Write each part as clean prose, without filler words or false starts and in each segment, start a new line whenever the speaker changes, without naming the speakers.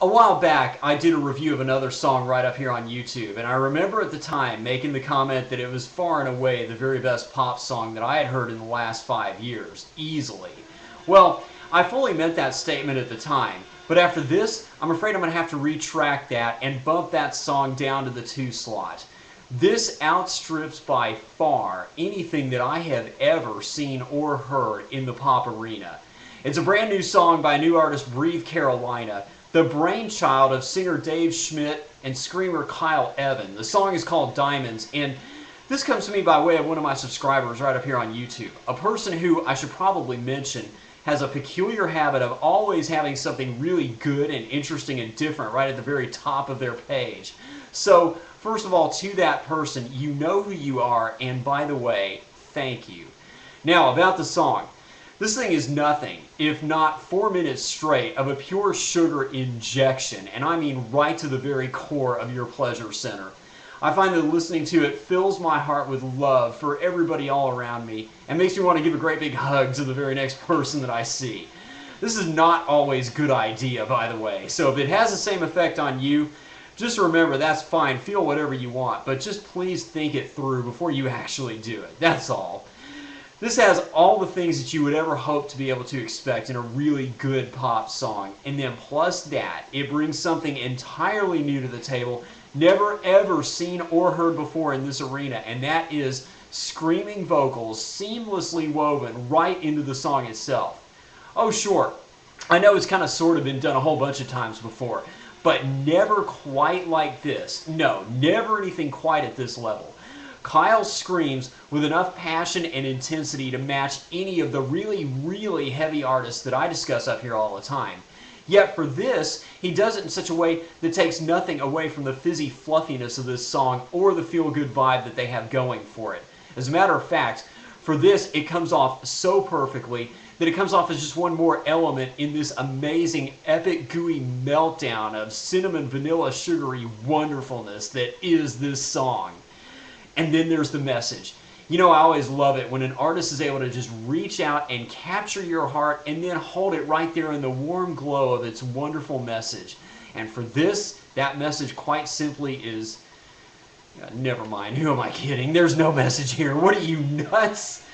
A while back, I did a review of another song right up here on YouTube, and I remember at the time making the comment that it was far and away the very best pop song that I had heard in the last 5 years, easily. Well, I fully meant that statement at the time, but after this, I'm afraid I'm going to have to retract that and bump that song down to the 2 slot. This outstrips by far anything that I have ever seen or heard in the pop arena. It's a brand new song by new artist Breathe Carolina, the brainchild of singer Dave Schmidt and screamer Kyle Evan. The song is called Diamonds, and this comes to me by way of one of my subscribers right up here on YouTube. A person who, I should probably mention, has a peculiar habit of always having something really good and interesting and different right at the very top of their page. So, first of all, to that person, you know who you are, and by the way, thank you. Now, about the song. This thing is nothing if not 4 minutes straight of a pure sugar injection, and I mean right to the very core of your pleasure center. I find that listening to it fills my heart with love for everybody all around me and makes me want to give a great big hug to the very next person that I see. This is not always a good idea, by the way, so if it has the same effect on you, just remember that's fine, feel whatever you want, but just please think it through before you actually do it, that's all. This has all the things that you would ever hope to be able to expect in a really good pop song. And then plus that, it brings something entirely new to the table, never ever seen or heard before in this arena, and that is screaming vocals seamlessly woven right into the song itself. Oh sure, I know it's kind of sort of been done a whole bunch of times before, but never quite like this. No, never anything quite at this level. Kyle screams with enough passion and intensity to match any of the really, really heavy artists that I discuss up here all the time. Yet for this, he does it in such a way that takes nothing away from the fizzy fluffiness of this song or the feel-good vibe that they have going for it. As a matter of fact, for this, it comes off so perfectly that it comes off as just one more element in this amazing, epic, gooey meltdown of cinnamon, vanilla, sugary wonderfulness that is this song. And then there's the message. You know, I always love it when an artist is able to just reach out and capture your heart and then hold it right there in the warm glow of its wonderful message. And for this, that message quite simply is, never mind, who am I kidding? There's no message here. What are you, nuts?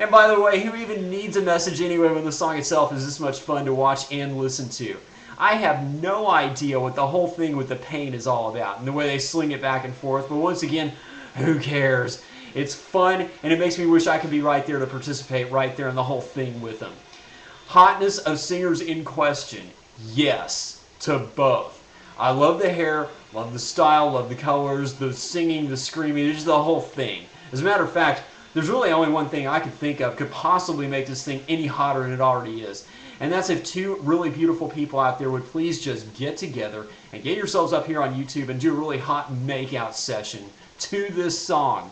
And by the way, who even needs a message anyway when the song itself is this much fun to watch and listen to? I have no idea what the whole thing with the pain is all about and the way they sling it back and forth, but once again, who cares? It's fun, and it makes me wish I could be right there to participate right there in the whole thing with them. Hotness of singers in question. Yes, to both. I love the hair, love the style, love the colors, the singing, the screaming, just the whole thing. As a matter of fact, there's really only one thing I could think of could possibly make this thing any hotter than it already is. And that's if 2 really beautiful people out there would please just get together and get yourselves up here on YouTube and do a really hot make-out session to this song.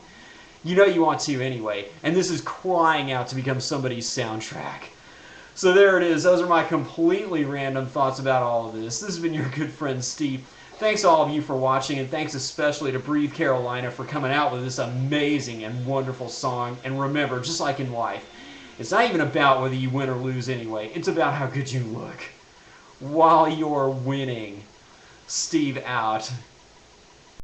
You know you want to anyway, and this is crying out to become somebody's soundtrack. So there it is. Those are my completely random thoughts about all of this. This has been your good friend Steve. Thanks all of you for watching, and thanks especially to Breathe Carolina for coming out with this amazing and wonderful song. And remember, just like in life, it's not even about whether you win or lose anyway. It's about how good you look while you're winning. Steve out.